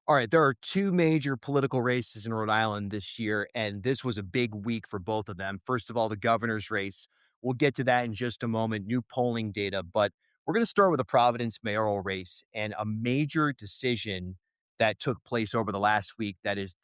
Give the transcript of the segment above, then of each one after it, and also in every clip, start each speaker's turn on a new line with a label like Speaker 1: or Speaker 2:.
Speaker 1: All right, there are two major political races in Rhode Island this year, and this was a big week for both of them. First of all, the governor's race. We'll get to that in just a moment, new polling data, but we're going to start with the Providence mayoral race and a major decision that took place over the last week that is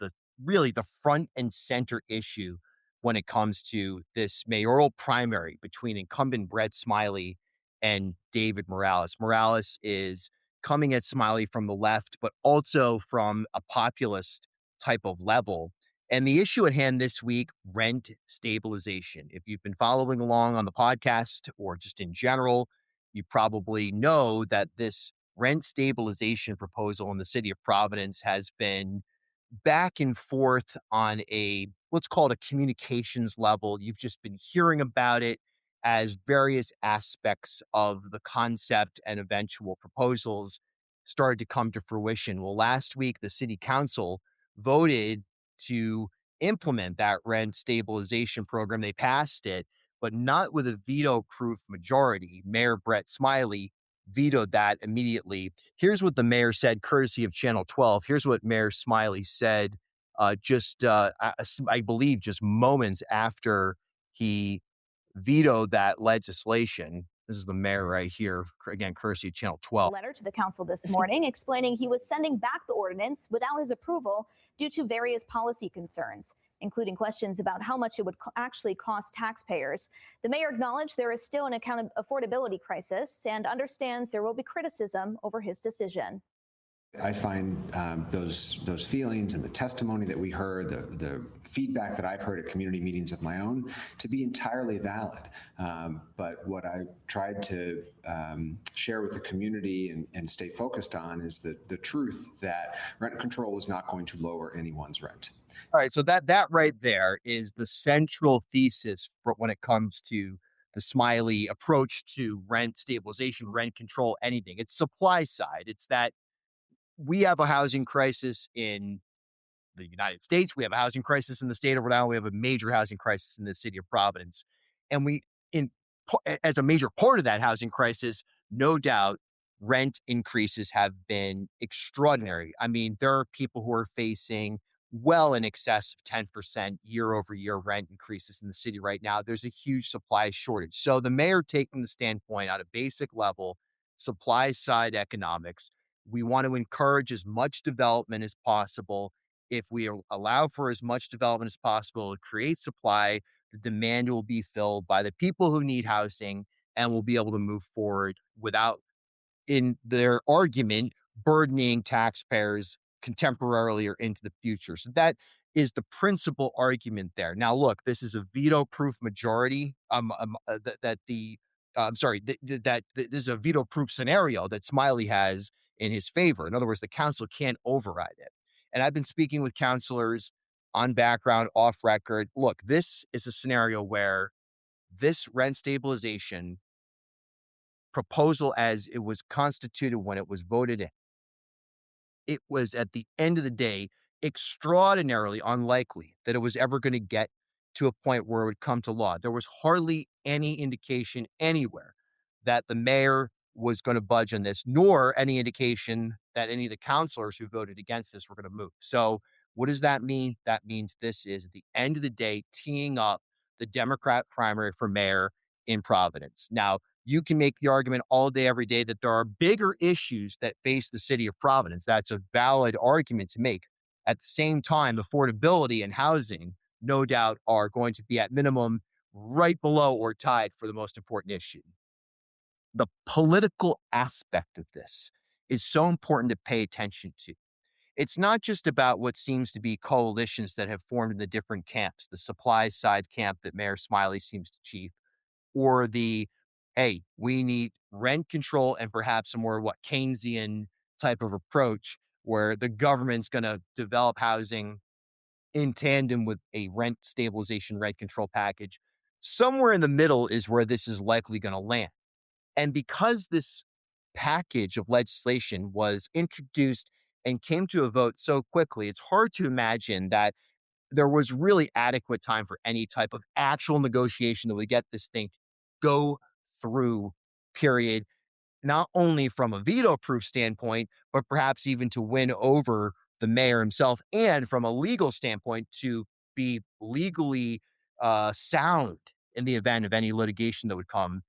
Speaker 1: really the front and center issue when it comes to this mayoral primary between incumbent Brett Smiley and David Morales. Morales is coming at Smiley from the left, but also from a populist type of level. And the issue at hand this week, rent stabilization. If you've been following along on the podcast or just in general, you probably know that this rent stabilization proposal in the city of Providence has been back and forth on a, let's call it a communications level. You've just been hearing about it as various aspects of the concept and eventual proposals started to come to fruition. Well, last week, the city council voted to implement that rent stabilization program. They passed it, but not with a veto proof majority. Mayor Brett Smiley vetoed that immediately. Here's what the mayor said, courtesy of Channel 12. Here's what Mayor Smiley said I believe, just moments after he vetoed that legislation. This is the mayor right here, again, courtesy of Channel 12.
Speaker 2: Letter to the council this morning explaining he was sending back the ordinance without his approval due to various policy concerns, including questions about how much it would actually cost taxpayers. The mayor acknowledged there is still an affordability crisis and understands there will be criticism over his decision.
Speaker 3: I find those feelings and the testimony that we heard, the feedback that I've heard at community meetings of my own, to be entirely valid. But what I tried to share with the community and stay focused on is the truth that rent control is not going to lower anyone's rent.
Speaker 1: All right, so that right there is the central thesis for when it comes to the Smiley approach to rent stabilization, rent control, anything. It's supply side. It's that we have a housing crisis in the United States. We have a housing crisis in the state of Rhode Island. We have a major housing crisis in the city of Providence. And as a major part of that housing crisis, no doubt, rent increases have been extraordinary. I mean, there are people who are facing well in excess of 10% year over year rent increases in the city right now. There's a huge supply shortage. So the mayor taking the standpoint on a basic level, supply side economics, we want to encourage as much development as possible. If we allow for as much development as possible to create supply, the demand will be filled by the people who need housing, and we'll be able to move forward without, in their argument, burdening taxpayers contemporarily or into the future. So that is the principal argument there. Now, look, this is a veto-proof majority. That this is a veto-proof scenario that Smiley has in his favor. In other words, the council can't override it. And I've been speaking with counselors on background, off record. Look, this is a scenario where this rent stabilization proposal, as it was constituted when it was voted in, it was at the end of the day extraordinarily unlikely that it was ever going to get to a point where it would come to law. There was hardly any indication anywhere that the mayor was going to budge on this, nor any indication that any of the counselors who voted against this were going to move. So what does that mean? That means this is, at the end of the day, teeing up the Democrat primary for mayor in Providence. Now, you can make the argument all day, every day that there are bigger issues that face the city of Providence. That's a valid argument to make. At the same time, affordability and housing, no doubt, are going to be at minimum right below or tied for the most important issue. The political aspect of this is so important to pay attention to. It's not just about what seems to be coalitions that have formed in the different camps, the supply side camp that Mayor Smiley seems to chief, or the, hey, we need rent control and perhaps a more Keynesian type of approach where the government's going to develop housing in tandem with a rent stabilization, rent control package. Somewhere in the middle is where this is likely going to land. And because this package of legislation was introduced and came to a vote so quickly, it's hard to imagine that there was really adequate time for any type of actual negotiation that would get this thing to go through, period, not only from a veto-proof standpoint, but perhaps even to win over the mayor himself, and from a legal standpoint, to be legally sound in the event of any litigation that would come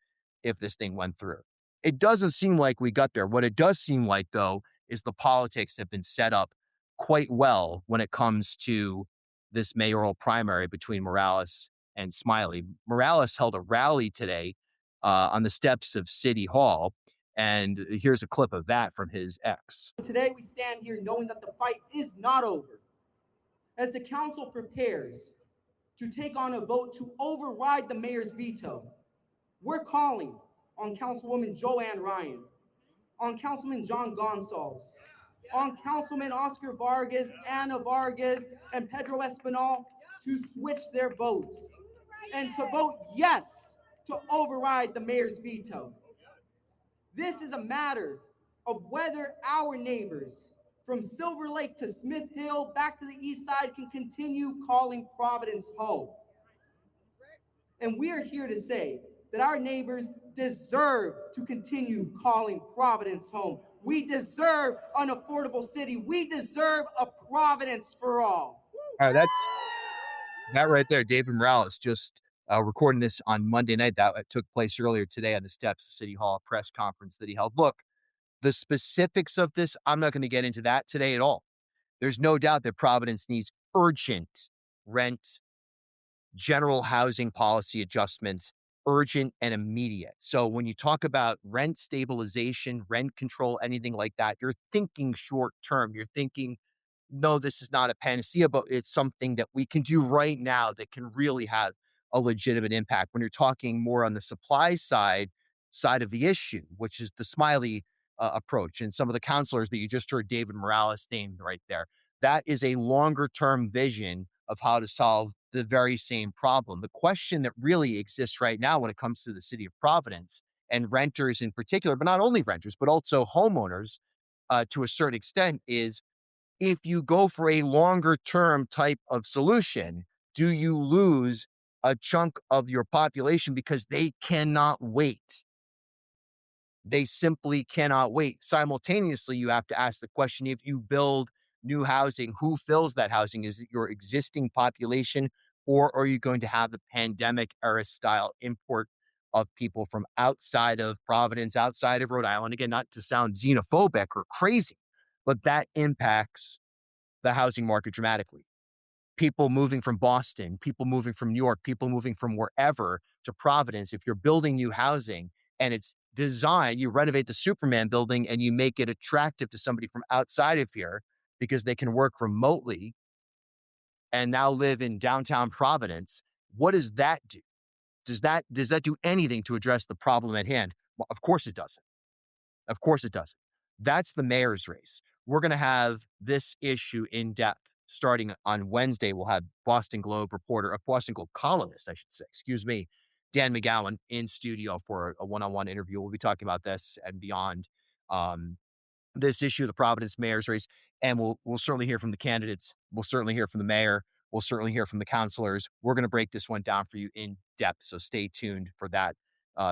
Speaker 1: if this thing went through. It doesn't seem like we got there. What it does seem like, though, is the politics have been set up quite well when it comes to this mayoral primary between Morales and Smiley. Morales held a rally today on the steps of City Hall, and here's a clip of that from his ex.
Speaker 4: Today we stand here knowing that the fight is not over. As the council prepares to take on a vote to override the mayor's veto, we're calling on Councilwoman Joanne Ryan, on Councilman John Gonsalves, on Councilman Oscar Vargas, Ana Vargas, and Pedro Espinal to switch their votes and to vote yes to override the mayor's veto. This is a matter of whether our neighbors from Silver Lake to Smith Hill back to the east side can continue calling Providence home. And we are here to say that our neighbors deserve to continue calling Providence home. We deserve an affordable city. We deserve a Providence for all.
Speaker 1: All right, that's that right there. David Morales just recording this on Monday night. That took place earlier today on the steps of City Hall, press conference that he held. Look, the specifics of this, I'm not going to get into that today at all. There's no doubt that Providence needs urgent rent, general housing policy adjustments, urgent and immediate. So when you talk about rent stabilization, rent control, anything like that, you're thinking short term. You're thinking, no, this is not a panacea, but it's something that we can do right now that can really have a legitimate impact. When you're talking more on the supply side of the issue, which is the Smiley approach, and some of the counselors that you just heard David Morales named right there, that is a longer term vision of how to solve the very same problem. The question that really exists right now when it comes to the city of Providence and renters in particular, but not only renters, but also homeowners to a certain extent, is if you go for a longer term type of solution, do you lose a chunk of your population because they cannot wait? They simply cannot wait. Simultaneously, you have to ask the question, if you build new housing, who fills that housing? Is it your existing population, or are you going to have the pandemic era style import of people from outside of Providence, outside of Rhode Island? Again, not to sound xenophobic or crazy, but that impacts the housing market dramatically. People moving from Boston, people moving from New York, people moving from wherever to Providence. If you're building new housing and it's designed, you renovate the Superman building and you make it attractive to somebody from outside of here because they can work remotely and now live in downtown Providence. What does that do? Does that do anything to address the problem at hand? Well, of course it doesn't. Of course it doesn't. That's the mayor's race. We're going to have this issue in depth starting on Wednesday. We'll have Boston Globe columnist, I should say, Dan McGowan in studio for a one-on-one interview. We'll be talking about this and beyond this issue, the Providence mayor's race. And we'll certainly hear from the candidates. We'll certainly hear from the mayor. We'll certainly hear from the counselors. We're going to break this one down for you in depth. So stay tuned for that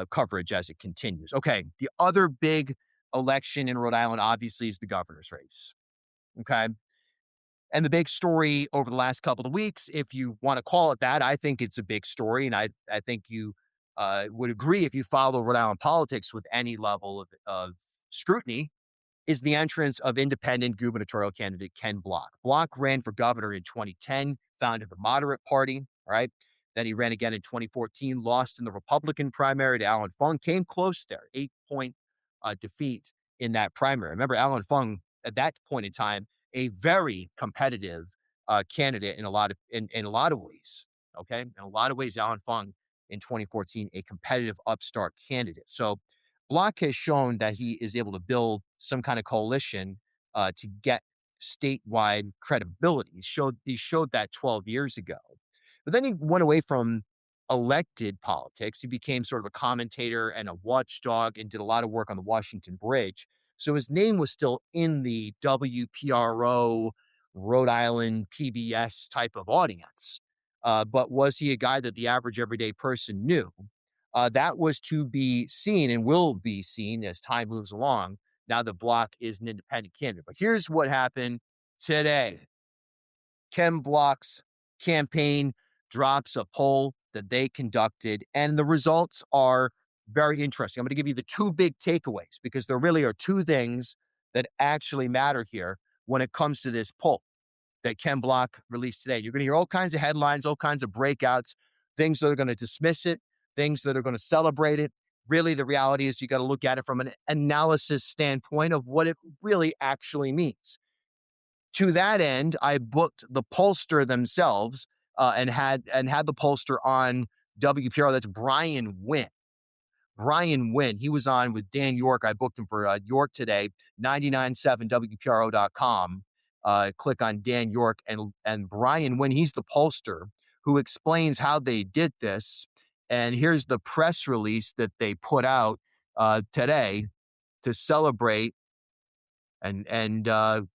Speaker 1: coverage as it continues. Okay. The other big election in Rhode Island, obviously, is the governor's race. Okay. And the big story over the last couple of weeks, if you want to call it that, I think it's a big story. And I think you would agree if you follow Rhode Island politics with any level of scrutiny, is the entrance of independent gubernatorial candidate Ken Block. Block ran for governor in 2010, founded the Moderate Party, all right? Then he ran again in 2014, lost in the Republican primary to Alan Fung, came close there, 8-point defeat in that primary. Remember, Alan Fung, at that point in time, a very competitive candidate in a lot of ways, okay? In a lot of ways, Alan Fung in 2014, a competitive upstart candidate. So Block has shown that he is able to build some kind of coalition to get statewide credibility. He showed that 12 years ago. But then he went away from elected politics. He became sort of a commentator and a watchdog and did a lot of work on the Washington Bridge. So his name was still in the WPRO, Rhode Island PBS type of audience. But was he a guy that the average everyday person knew? That was to be seen and will be seen as time moves along. Now that Block is an independent candidate. But here's what happened today. Ken Block's campaign drops a poll that they conducted, and the results are very interesting. I'm going to give you the two big takeaways because there really are two things that actually matter here when it comes to this poll that Ken Block released today. You're going to hear all kinds of headlines, all kinds of breakouts, things that are going to dismiss it, things that are going to celebrate it. Really, the reality is you got to look at it from an analysis standpoint of what it really actually means. To that end, I booked the Pollster themselves and had the Pollster on WPR. That's Brian Wynn. Brian Wynn. He was on with Dan York. I booked him for York today, 997WPRO.com. Click on Dan York and Brian Wynn. He's the Pollster who explains how they did this. And here's the press release that they put out today to celebrate. And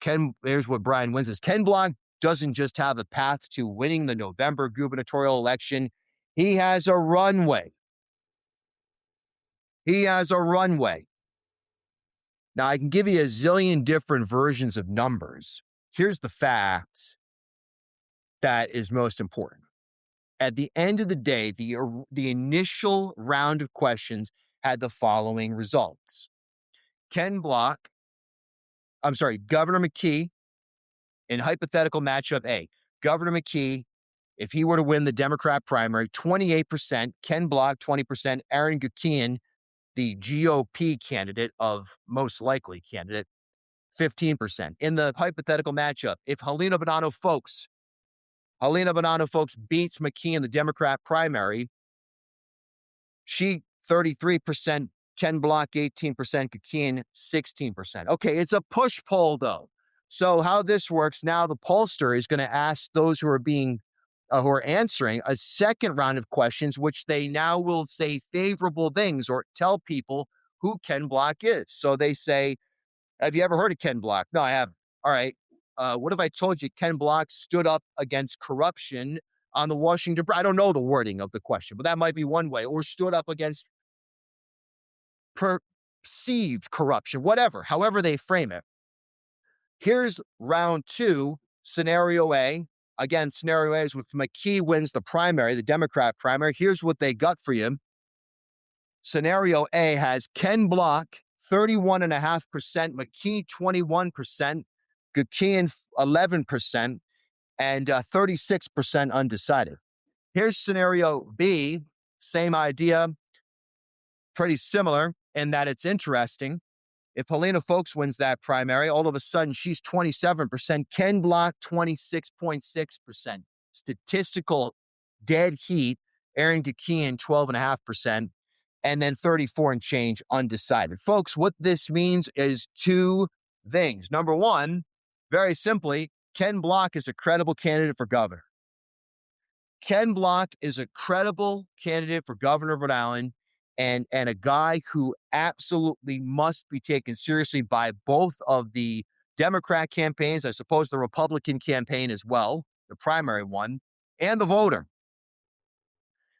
Speaker 1: Ken, here's what Brian Wynn says. Ken Block doesn't just have a path to winning the November gubernatorial election. He has a runway. He has a runway. Now, I can give you a zillion different versions of numbers. Here's the fact that is most important. At the end of the day, the initial round of questions had the following results. Governor McKee, in hypothetical matchup A, Governor McKee, if he were to win the Democrat primary, 28%, Ken Block, 20%, Aaron Guckian, the GOP candidate of most likely candidate, 15%. In the hypothetical matchup, if Helena Bonanno Folks beats McKee in the Democrat primary, she 33%, Ken Block 18%, Guckian 16%. Okay, it's a push poll though. So how this works now, the pollster is going to ask those who are answering a second round of questions, which they now will say favorable things or tell people who Ken Block is. So they say, have you ever heard of Ken Block? No, I haven't. All right. What if I told you Ken Block stood up against corruption on the Washington? I don't know the wording of the question, but that might be one way. Or stood up against perceived corruption, whatever, however they frame it. Here's round two, scenario A. Again, scenario A is if McKee wins the primary, the Democrat primary. Here's what they got for you. Scenario A has Ken Block 31.5%, McKee 21%, Guckian 11%, and 36% undecided. Here's scenario B, same idea, pretty similar in that it's interesting. If Helena Folks wins that primary, all of a sudden she's 27%, Ken Block 26.6%. Statistical dead heat, Aaron Guckian 12.5%, and then 34 and change undecided. Folks, what this means is two things. Number one, very simply, Ken Block is a credible candidate for governor. Ken Block is a credible candidate for governor of Rhode Island and a guy who absolutely must be taken seriously by both of the Democrat campaigns, I suppose the Republican campaign as well, the primary one, and the voter.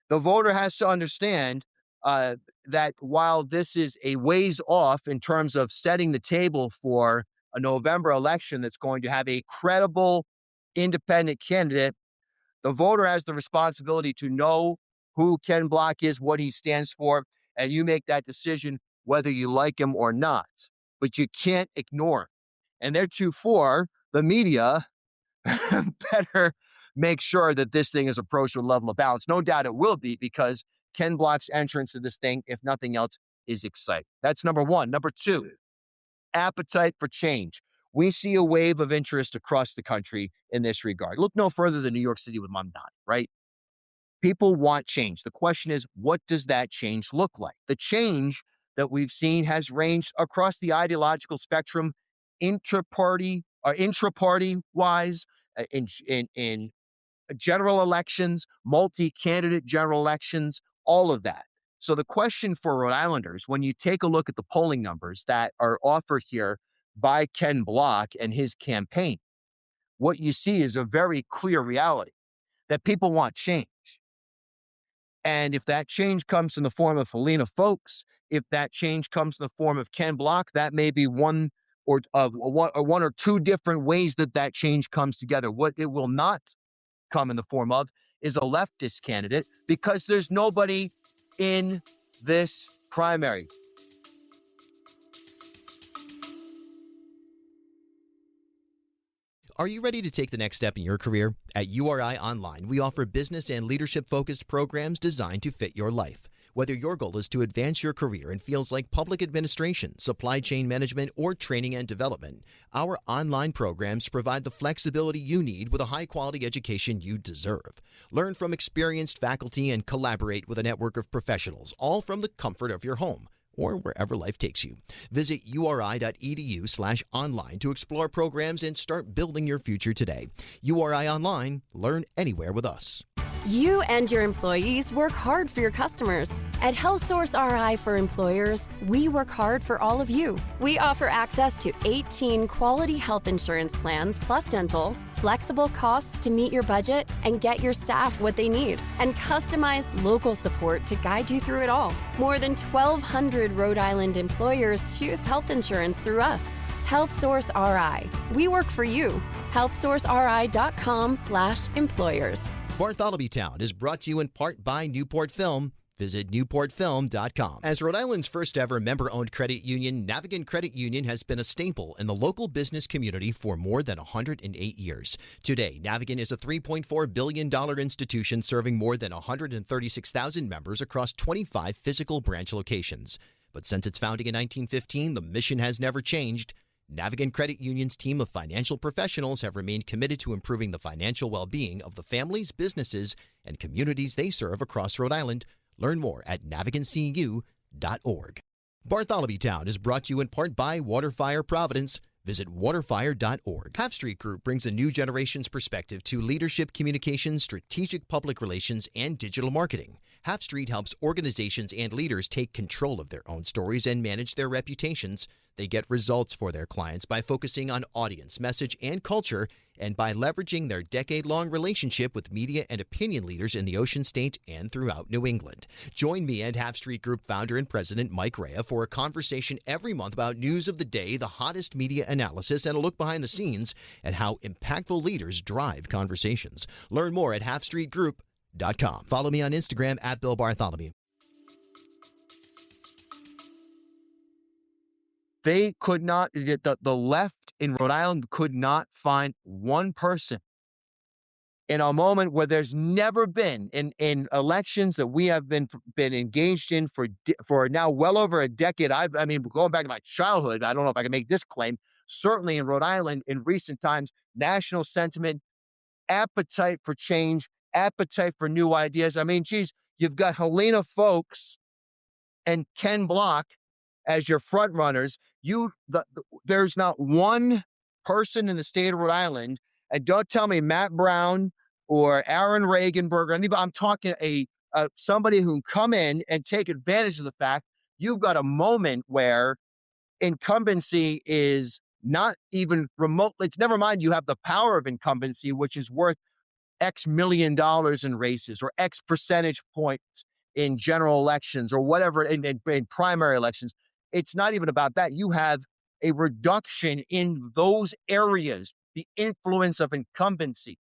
Speaker 1: The voter has to understand that while this is a ways off in terms of setting the table for a November election that's going to have a credible independent candidate, the voter has the responsibility to know who Ken Block is, what he stands for, and you make that decision whether you like him or not. But you can't ignore him. And theretofore, the media better make sure that this thing is approached with a level of balance. No doubt it will be, because Ken Block's entrance to this thing, if nothing else, is exciting. That's number one. Number two, appetite for change. We see a wave of interest across the country in this regard. Look no further than New York City with Mamdani, right? People want change. The question is, what does that change look like? The change that we've seen has ranged across the ideological spectrum, intra-party wise, in general elections, multi-candidate general elections, all of that. So the question for Rhode Islanders, when you take a look at the polling numbers that are offered here by Ken Block and his campaign, what you see is a very clear reality that people want change. And if that change comes in the form of Helena Folks, if that change comes in the form of Ken Block, that may be one or one or two different ways that change comes together. What it will not come in the form of is a leftist candidate, because there's nobody in this primary.
Speaker 5: Are you ready to take the next step in your career? At URI Online, we offer business and leadership-focused programs designed to fit your life. Whether your goal is to advance your career in fields like public administration, supply chain management, or training and development, our online programs provide the flexibility you need with a high-quality education you deserve. Learn from experienced faculty and collaborate with a network of professionals, all from the comfort of your home or wherever life takes you. Visit uri.edu/online to explore programs and start building your future today. URI Online, learn anywhere with us.
Speaker 6: You and your employees work hard for your customers. At HealthSource RI for Employers, we work hard for all of you. We offer access to 18 quality health insurance plans plus dental, flexible costs to meet your budget and get your staff what they need, and customized local support to guide you through it all. More than 1,200 Rhode Island employers choose health insurance through us. HealthSource RI. We work for you. HealthSourceRI.com/employers.
Speaker 5: Bartholomew Town is brought to you in part by Newport Film. Visit newportfilm.com. As Rhode Island's first ever member-owned credit union, Navigant Credit Union has been a staple in the local business community for more than 108 years. Today, Navigant is a $3.4 billion institution serving more than 136,000 members across 25 physical branch locations. But since its founding in 1915, the mission has never changed. Navigant Credit Union's team of financial professionals have remained committed to improving the financial well-being of the families, businesses, and communities they serve across Rhode Island. Learn more at navigantcu.org. Bartholomew Town is brought to you in part by Waterfire Providence. Visit waterfire.org. Half Street Group brings a new generation's perspective to leadership communications, strategic public relations, and digital marketing. Half Street helps organizations and leaders take control of their own stories and manage their reputations. They get results for their clients by focusing on audience, message, and culture, and by leveraging their decade-long relationship with media and opinion leaders in the Ocean State and throughout New England. Join me and Half Street Group founder and president Mike Rea for a conversation every month about news of the day, the hottest media analysis, and a look behind the scenes at how impactful leaders drive conversations. Learn more at halfstreetgroup.com. Follow me on Instagram at Bill Bartholomew.
Speaker 1: They could not, the left in Rhode Island could not find one person in a moment where there's never been in elections that we have been engaged in for now well over a decade. I mean, going back to my childhood, I don't know if I can make this claim. Certainly in Rhode Island in recent times, national sentiment, appetite for change, appetite for new ideas. I mean, geez, you've got Helena Folks and Ken Block as your front runners. There's not one person in the state of Rhode Island, and don't tell me Matt Brown or Aaron Regenberg or anybody. I'm talking somebody who can come in and take advantage of the fact you've got a moment where incumbency is not even remotely. It's never mind you have the power of incumbency, which is worth X million dollars in races or X percentage points in general elections or whatever in primary elections. It's not even about that. You have a reduction in those areas, the influence of incumbency.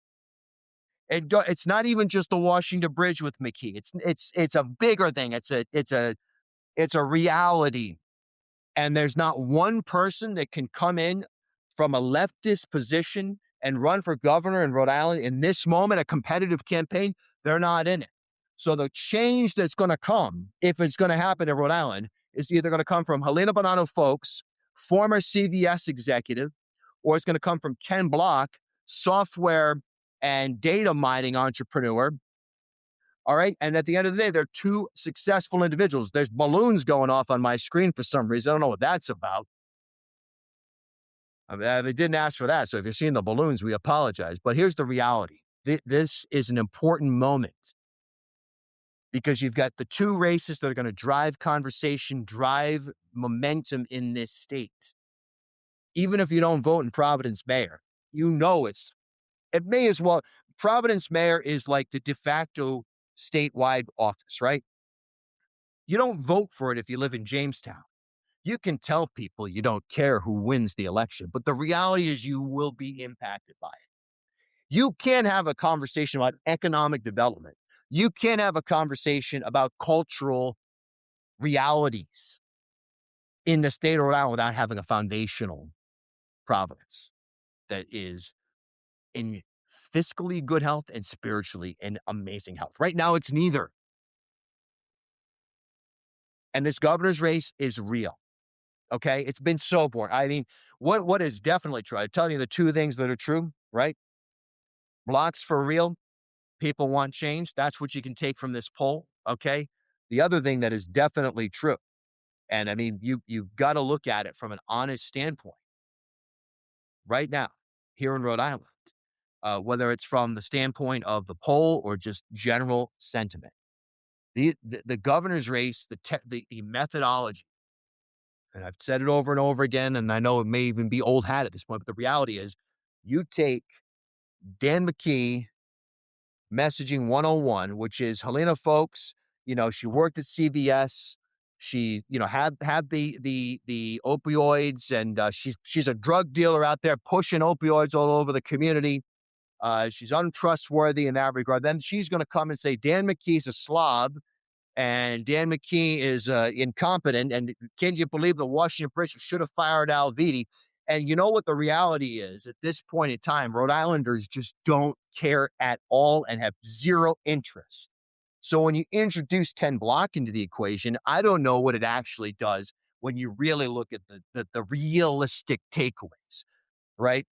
Speaker 1: And it's not even just the Washington Bridge with McKee. It's a bigger thing. It's a reality. And there's not one person that can come in from a leftist position and run for governor in Rhode Island in this moment, a competitive campaign. They're not in it. So the change that's going to come, if it's going to happen in Rhode Island, is either going to come from Helena Bonanno Folks, former CVS executive, or it's going to come from Ken Block, software and data mining entrepreneur. All right. And at the end of the day, they're two successful individuals. There's balloons going off on my screen for some reason. I don't know what that's about. I didn't ask for that. So if you're seeing the balloons, we apologize. But here's the reality. This is an important moment because you've got the two races that are going to drive conversation, drive momentum in this state. Even if you don't vote in Providence mayor, you know it may as well. Providence mayor is like the de facto statewide office, right? You don't vote for it if you live in Jamestown. You can tell people you don't care who wins the election, but the reality is you will be impacted by it. You can't have a conversation about economic development. You can't have a conversation about cultural realities in the state of Rhode Island without having a foundational Providence that is in fiscally good health and spiritually in amazing health. Right now, it's neither. And this governor's race is real. Okay. It's been so boring. I mean, what is definitely true? I'm telling you the two things that are true, right? Blocks for real. People want change. That's what you can take from this poll. Okay. The other thing that is definitely true, and I mean, you've got to look at it from an honest standpoint right now here in Rhode Island, whether it's from the standpoint of the poll or just general sentiment. The governor's race, the methodology, and I've said it over and over again, and I know it may even be old hat at this point, but the reality is you take Dan McKee messaging 101, which is Helena Folks, she worked at CVS. She, had the opioids, and she's a drug dealer out there pushing opioids all over the community. She's untrustworthy in that regard. Then she's going to come and say Dan McKee's a slob, and Dan McKee is incompetent. And can you believe the Washington Press should have fired Al Vitti? And you know what the reality is at this point in time, Rhode Islanders just don't care at all and have zero interest. So when you introduce Ken Block into the equation, I don't know what it actually does when you really look at the realistic takeaways, right?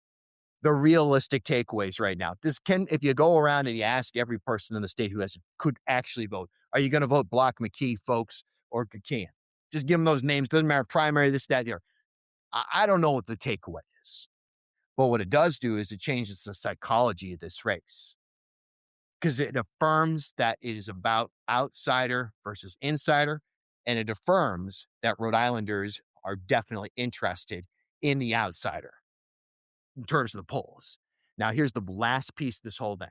Speaker 1: The realistic takeaways right now. If you go around and you ask every person in the state who could actually vote, are you going to vote Block, McKee, Folks, or Kakian? Just give them those names. Doesn't matter, primary, this, that, the other. I don't know what the takeaway is. But what it does do is it changes the psychology of this race. Because it affirms that it is about outsider versus insider. And it affirms that Rhode Islanders are definitely interested in the outsider in terms of the polls. Now, here's the last piece of this whole thing.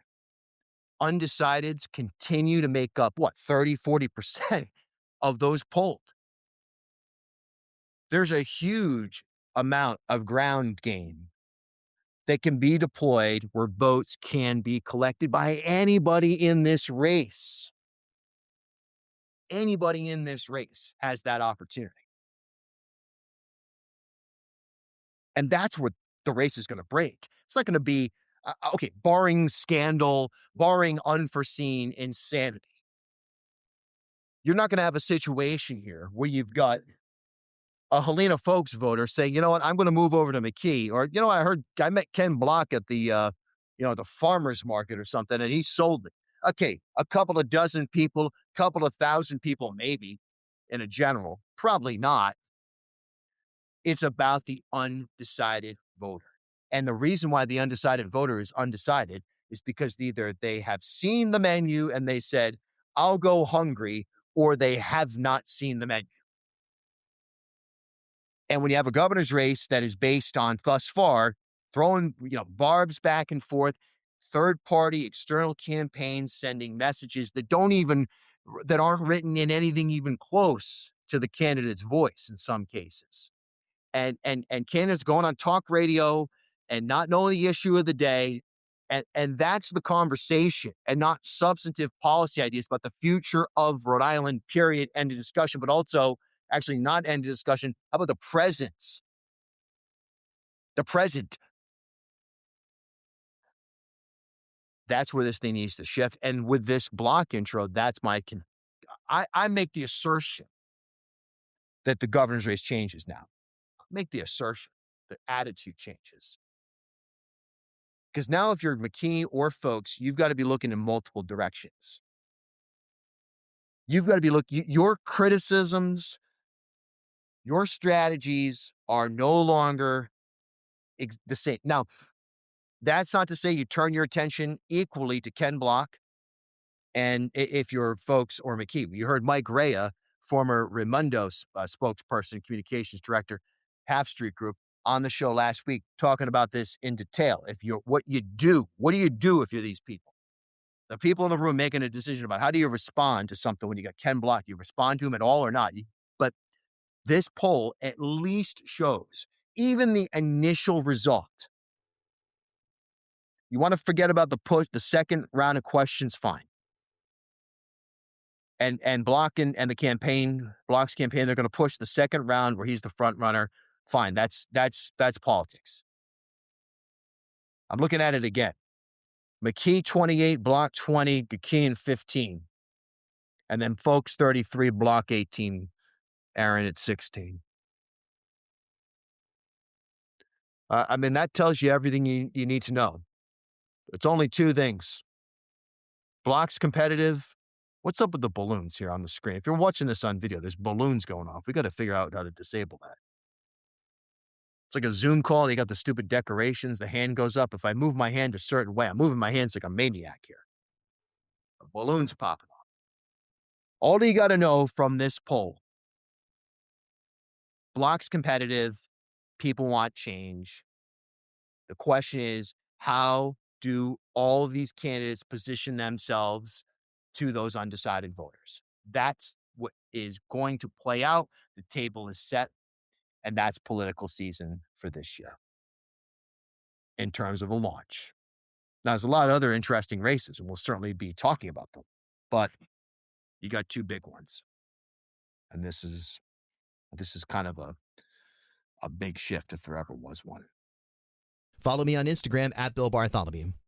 Speaker 1: Undecideds continue to make up, 30, 40% of those polled. There's a huge amount of ground game that can be deployed where votes can be collected by anybody in this race. Anybody in this race has that opportunity. And that's what the race is going to break. It's not going to be, barring scandal, barring unforeseen insanity. You're not going to have a situation here where you've got a Helena Folks voter saying, you know what, I'm going to move over to McKee. Or, I met Ken Block at the farmer's market or something, and he sold me. Okay, a couple of dozen people, couple of thousand people, maybe in a general, probably not. It's about the undecided voter. And the reason why the undecided voter is undecided is because either they have seen the menu and they said, I'll go hungry, or they have not seen the menu. And when you have a governor's race that is based on, thus far, throwing barbs back and forth, third-party external campaigns sending messages that aren't written in anything even close to the candidate's voice in some cases, and candidates going on talk radio and not knowing the issue of the day, and that's the conversation, and not substantive policy ideas about the future of Rhode Island. Period. End of discussion. But also, actually, not end of discussion. How about the presence? The present. That's where this thing needs to shift. And with this Block intro, that's I make the assertion that the governor's race changes now. Make the assertion that attitude changes. Because now if you're McKee or Folks, you've got to be looking in multiple directions. You've got to be your criticisms, your strategies are no longer the same. Now, that's not to say you turn your attention equally to Ken Block and if you're Folks or McKee. You heard Mike Rea, former Raimundo spokesperson, communications director, Half Street Group, on the show last week talking about this in detail. What do you do if you're these people? The people in the room making a decision about how do you respond to something when you got Ken Block? You respond to him at all or not? But this poll at least shows, even the initial result. You want to forget about the second round of questions, fine. And Block's campaign, they're going to push the second round where he's the front runner. Fine, that's politics. I'm looking at it again. McKee 28, Block 20, Gakian 15. And then Folks 33, Block 18, Aaron at 16. I mean, that tells you everything you need to know. It's only two things. Block's competitive. What's up with the balloons here on the screen? If you're watching this on video, there's balloons going off. We got to figure out how to disable that. It's like a Zoom call. They got the stupid decorations. The hand goes up. If I move my hand a certain way, I'm moving my hands like a maniac here. The balloons popping off. All you got to know from this poll, Block's competitive. People want change. The question is, how do all of these candidates position themselves to those undecided voters? That's what is going to play out. The table is set, and that's political season for this year in terms of a launch. Now, there's a lot of other interesting races, and we'll certainly be talking about them, but you got two big ones. And this is kind of a big shift if there ever was one.
Speaker 5: Follow me on Instagram at Bill Bartholomew.